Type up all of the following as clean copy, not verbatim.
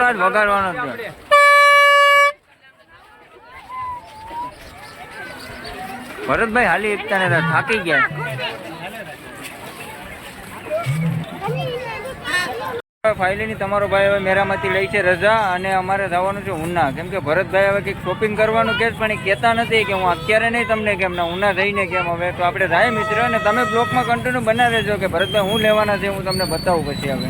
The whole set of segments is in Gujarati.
થોડા જ વગાડવાનો છે. ભરતભાઈ હાલી એકતા ને થાકી ગયા. ફાઇનલી તમારો ભાઈ હવે મેરામાંથી લઈ છે રજા અને અમારે જવાનું છે ઉના. કેમ કે ભરતભાઈ હવે કંઈક શોપિંગ કરવાનું કે પણ એ કહેતા નથી કે હું અત્યારે નહીં તમને કેમ ના ઉના જઈને કેમ. હવે તો આપણે જાય મિત્ર અને તમે બ્લોકમાં કન્ટિન્યુ બનાવી દેજો કે ભરતભાઈ હું લેવાના છે હું તમને બતાવું પછી. હવે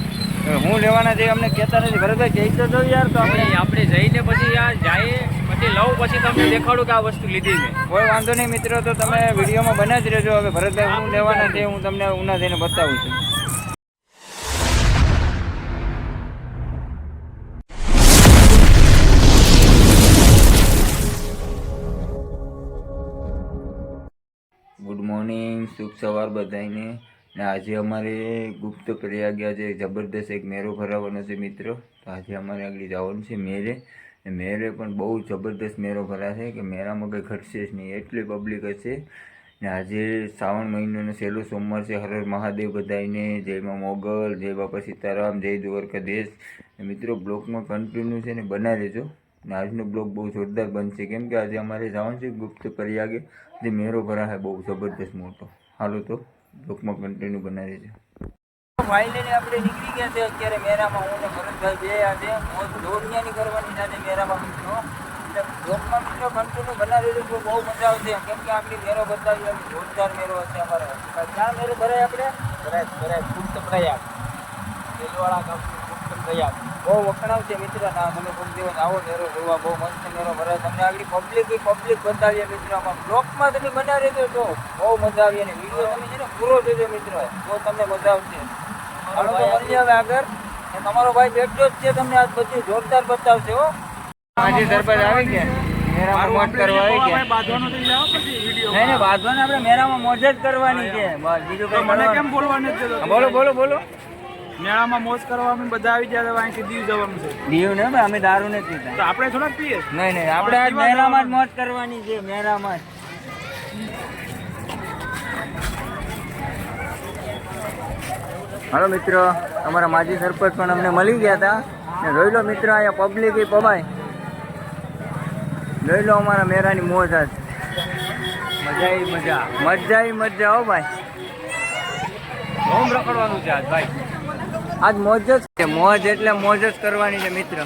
હું લેવાના છે અમને કહેતા નથી. ભરતભાઈ કહી તો દઉં યાર. તો આપણે જઈને પછી યાર જાય પછી લઉં પછી તમને દેખાડું કે આ વસ્તુ લીધી મેં. કોઈ વાંધો નહીં મિત્રો, તો તમે વિડીયોમાં બનાવી જ રહેજો. હવે ભરતભાઈ હું લેવાના છે હું તમને ઉના જઈને બતાવું છું. ગુડ મોર્નિંગ, શુભ સવાર બધાને. ને આજે અમારે ગુપ્ત પ્રયાગ આજે જબરદસ્ત એક મેળો ભરાવાનો છે મિત્રો. તો આજે અમારે આગળ જવાનું છે મેરે. મેરે પણ બહુ જબરદસ્ત મેળો ભરાશે કે મેળામાં કંઈ ઘટશે જ નહીં, એટલી પબ્લિક હશે. ને આજે શ્રાવણ મહિનાનો સહેલો સોમવાર છે. હર હર મહાદેવ બધાઈને. જય મા મોગલ, જય બાપા સીતારામ, જય દ્વારકાધીશ. મિત્રો બ્લોગમાં કન્ટિન્યુ છે ને બનાવી લેજો. ને આજનો બ્લોગ બહુ જોરદાર બનશે કેમ કે આજે અમારે જવાનું છે ગુપ્ત પ્રયાગે. જે મેળો ભરાશે બહુ જબરદસ્ત મોટો. હાલો તો બ્લોગમાં કન્ટિન્યુ બનાવી દેજો. ફાઇનલી આપણે નીકળી ગયા છે અત્યારે મેળામાં. હું ને ભરતભાઈ બે આજે મોજ દોડની કરવાની સાથે મેળામાં મિત્રો. એટલે બ્લોગમાં મિત્રો કન્ટિન્યુ બનાવી દેજો તો બહુ મજા આવશે. કેમ કે આપણી મેળો બતાવી જોરદાર મેળો હશે અમારે. ક્યાં મેળો ભરાય આપણે? ભરાય ગુપ્ત પ્રયાગ, દેલવાડા ગામનું ગુપ્ત પ્રયાગ. બહુ વખણાવશે મિત્રો. ના તમે કોઈ દિવસ આવો મેળો જોવા, બહુ મસ્ત મેળો ભરાય. તમને આગળ પબ્લિક બતાવીએ મિત્રો. આમાં બ્લોકમાં તમે બનાવી દેજો તો બહુ મજા આવી. અને વિડીયો તમે છે ને પૂરો જોજો મિત્રો, તો તમને મજા આવશે. હાલો તો મળીએ હવે આગળ. તમારો ભાઈ બેઠો જ છે, તમને આજ બધું જોરદાર બતાવશે. હો હાજી સરપંચ આવી ગયા મેળામાં મોજ કરવા આવી ગયા. નહીં બાંધવાનું આપણે મેળામાં મોજ જ કરવાની છે. બીજું કઈ મને કેમ બોલવાનું છે? બોલો. મેળામાં મોજ કરવામાં બધા આવી જાય. અહીંથી દીવ જવાનું છે. દીવ ને અમે દારૂ નથી પીતા. તો આપણે થોડાક પીએ? નહીં આપણે આજ મેળામાં જ મોજ કરવાની છે. મેળામાં જ. હાલો મિત્રો, અમારા માજી સરપંચ પણ અમને મળી ગયા હતા. ને જોઈ લો મિત્રો, અહીંયા પબ્લિક પમાય. જોઈ લો અમારા મેળાની મોજ આજ. મજા હો ભાઈ. હોમ રખડવાનું છે આજ ભાઈ. આજ મોજ જ છે. મોજ એટલે મોજ જ કરવાની છે મિત્રો.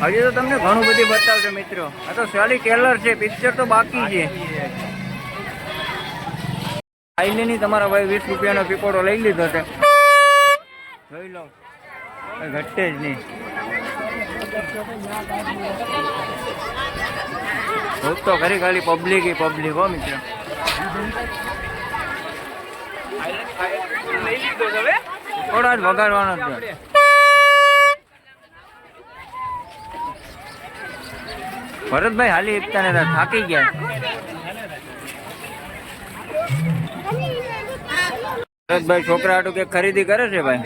હજી તો તમને ઘણું બધું બતાવશે મિત્રો. આ તો સાલી ટેલર છે, પિક્ચર તો બાકી છે. આઈને નહીં તમારા ભાઈ 20 રૂપિયાનો પીકોડો લઈ લીધો છે. જોઈ લો, ઘટે જ નહીં. તો ખરી ખાલી પબ્લિક હો મિત્રો. થોડા જ વગાડવાનો છે. ભરતભાઈ હાલી એકતા ને થાકી ગયા. ભરતભાઈ છોકરા હાટુ કે ખરીદી કરે છે ભાઈ.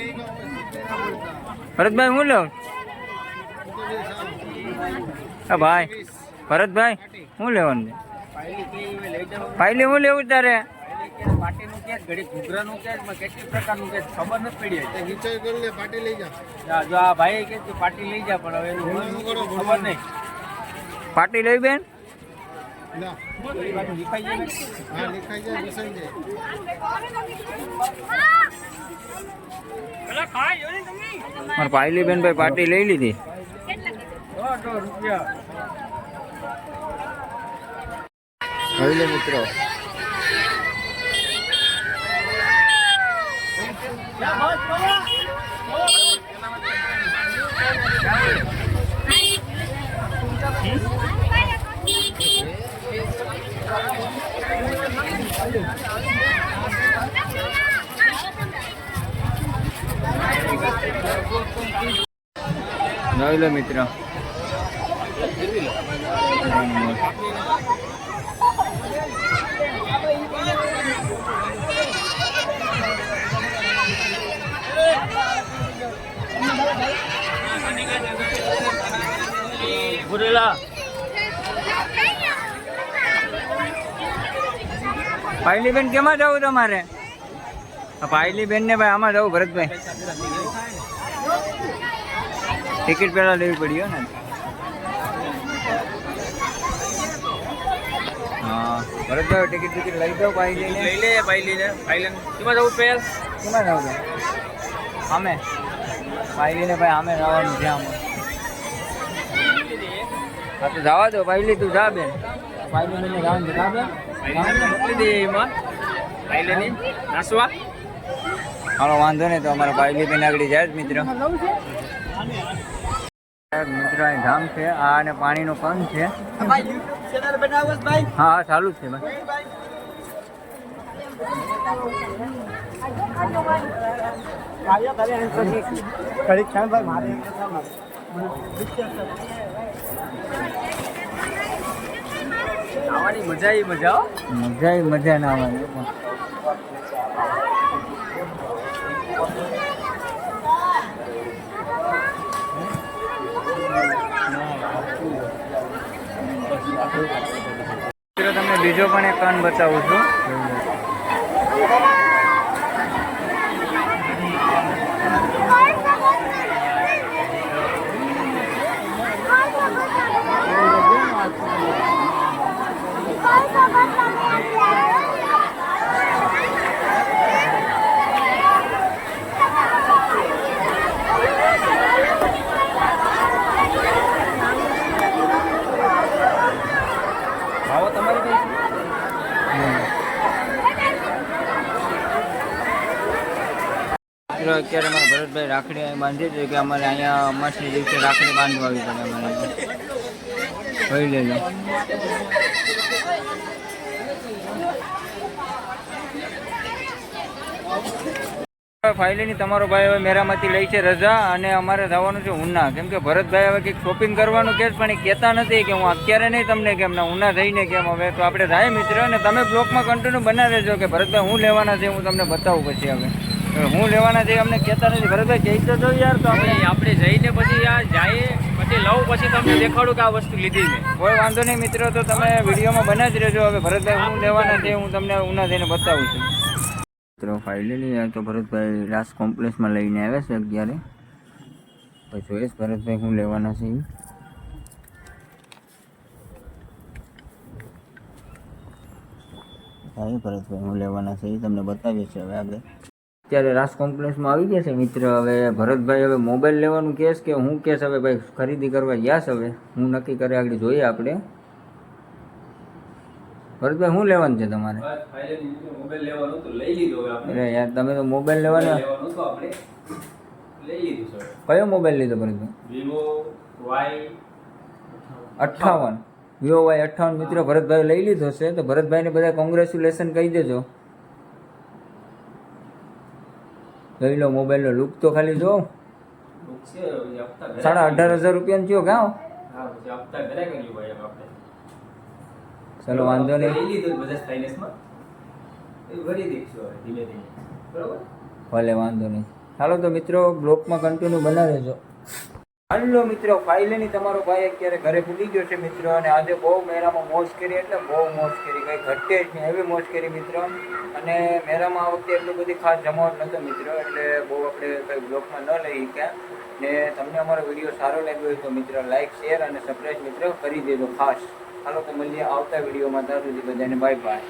ભરતભાઈ હું લેવું? હા ભાઈ ભરતભાઈ શું લેવાનું છે? ફાઇલી હું લેવું તારે? પાટીનું કે ઘડી ઘૂઘરાનું કે કેટલી પ્રકારનું કે ખબર નથી પડી. વિચાર કરી લે, પાટી લઈ જા. જો આ ભાઈ કે પાટી લઈ જા, પણ હવે એનું ખબર નહીં. પાટી લઈ બેન? મારા પાયલી બેન ભાઈ પાર્ટી લઈ લીધી. જોઈ લે મિત્રો. જોઈ લો મિત્રો. પાયલી બેન કેમાં જવું તમારે? પાયલી બેન ને ભાઈ આમાં જવું. ભરતભાઈ ટિકિટ પહેલાં લેવી પડી હો ને. હા ભરતભાઈ ટિકિટ ટિકિટ લઈ દો ભાઈ લઈને. લઈ લે ભાઈ લઈને કેમાં જવું પહેલ કેમાં જવું છે અમે ભાઈ લઈને ભાઈ અમે જવાનું છે આમાં. હા તો જવા દો ભાઈ લી તું જા બેન. ભાઈ લઈને જવાનું છે જા બેન. મોકલી દઈએ એમાં ભાઈ લઈને નાસવા. હાલો વાંધો નહીં તો અમારા ભાઈ લી બેન આગળ જાય જ મિત્ર. મિત્ર અહીં ધામ છે આ અને પાણીનો પંપ છે. હા હા ચાલુ જ છે ભાઈ. આવવાની મજા આવી મજા મજા ના આવવાની. તમને બીજો પણ એક કાન બતાવું છું. ભાવો તમારી કઈ અત્યારે અમારા ભરતભાઈ રાખડી અહીં બાંધી છે કે અમારે અહીંયા અમાસની દિવસે રાખડી બાંધવા આવી પડે અમારે. જોઈ લેજો. ફાઇનલી તમારો ભાઈ હવે મેરામાંથી લઈ છે રજા અને અમારે જવાનું છે ઉના. કેમ કે ભરતભાઈ હવે કંઈક શોપિંગ કરવાનું કે પણ એ કહેતા નથી કે હું અત્યારે નહીં તમને કેમ ના ઉના જઈને કેમ. હવે તો આપણે જાય મિત્ર અને તમે બ્લોગમાં કન્ટિન્યુ બનાવી રહેજો કે ભરતભાઈ હું લેવાના છે હું તમને બતાવું પછી. હવે હું લેવાના છે અમને કહેતા નથી. ભરતભાઈ કહી તો જો યાર. તો આપણે જઈને પછી જાય પછી લઉં પછી તમને દેખાડું કે આ વસ્તુ લીધી મેં. કોઈ વાંધો નહીં મિત્રો. તો તમે વિડીયોમાં બનાવી જ રહેજો. હવે ભરતભાઈ હું લેવાના છે હું તમને ઉના જઈને બતાવું છું. મિત્રો ફાઇનલી તો ભરતભાઈ રાસ કોમ્પ્લેક્સમાં લઈને આવ્યા છે 11. પછી જોઈશ ભરતભાઈ હું લેવાના છે. ભરતભાઈ હું લેવાના છે એ તમને બતાવીએ છીએ હવે આગળ. અત્યારે રાસ કોમ્પ્લેક્સમાં આવી ગયા છે મિત્ર. હવે ભરતભાઈ હવે મોબાઈલ લેવાનું કહેશ કે હું કહેશ. હવે ભાઈ ખરીદી કરવા ગયા છે. હવે હું નક્કી કરે આગળ જોઈએ આપણે. ભરતભાઈ શું લેવાનું છે તમારે? મોબાઈલ લેવાનું તો લઈ લીધો અરે યાર તમે તો મોબાઈલ લેવાના તો આપણે લઈ લીધું છે. કયો મોબાઈલ લીધો Bharatbhai? Vivo Y58 Vivo Y58 મિત્રો ભરતભાઈ લઈ લીધો છે. તો ભરતભાઈને બધા કોંગ્રેચ્યુલેશન કહી દેજો. લઈ લો મોબાઈલનો લુક તો ખાલી જો. 18,500 રૂપિયાનો થયો ગાવ. ચલો વાંધો નહીં. ભલે વાંધો નહીં. ચાલો તો મિત્રો બ્લોગમાં કન્ટિન્યુ બનાવી દેજો. હાલો મિત્રો ફાઇનલી તમારો ભાઈ અત્યારે ઘરે ભૂલી ગયો છે મિત્રો. અને આજે બહુ મેળામાં મોજ કરી એટલે બહુ મોજ કરી. કંઈ ઘટે જ નહીં એવી મોજ કરી મિત્રો. અને મેળામાં આ વખતે એટલું બધી ખાસ જમાવટ નહોતો મિત્રો. એટલે બહુ આપણે કંઈ બ્લોગમાં ન લઈ ગયા. ને તમને અમારો વિડીયો સારો લાગ્યો હોય તો મિત્રો લાઇક શેર અને સબસ્ક્રાઈબ મિત્રો કરી દેજો ખાસ. હાલો તો મળીએ આવતા વિડીયોમાં. ત્યાં સુધી બધાને બાય બાય.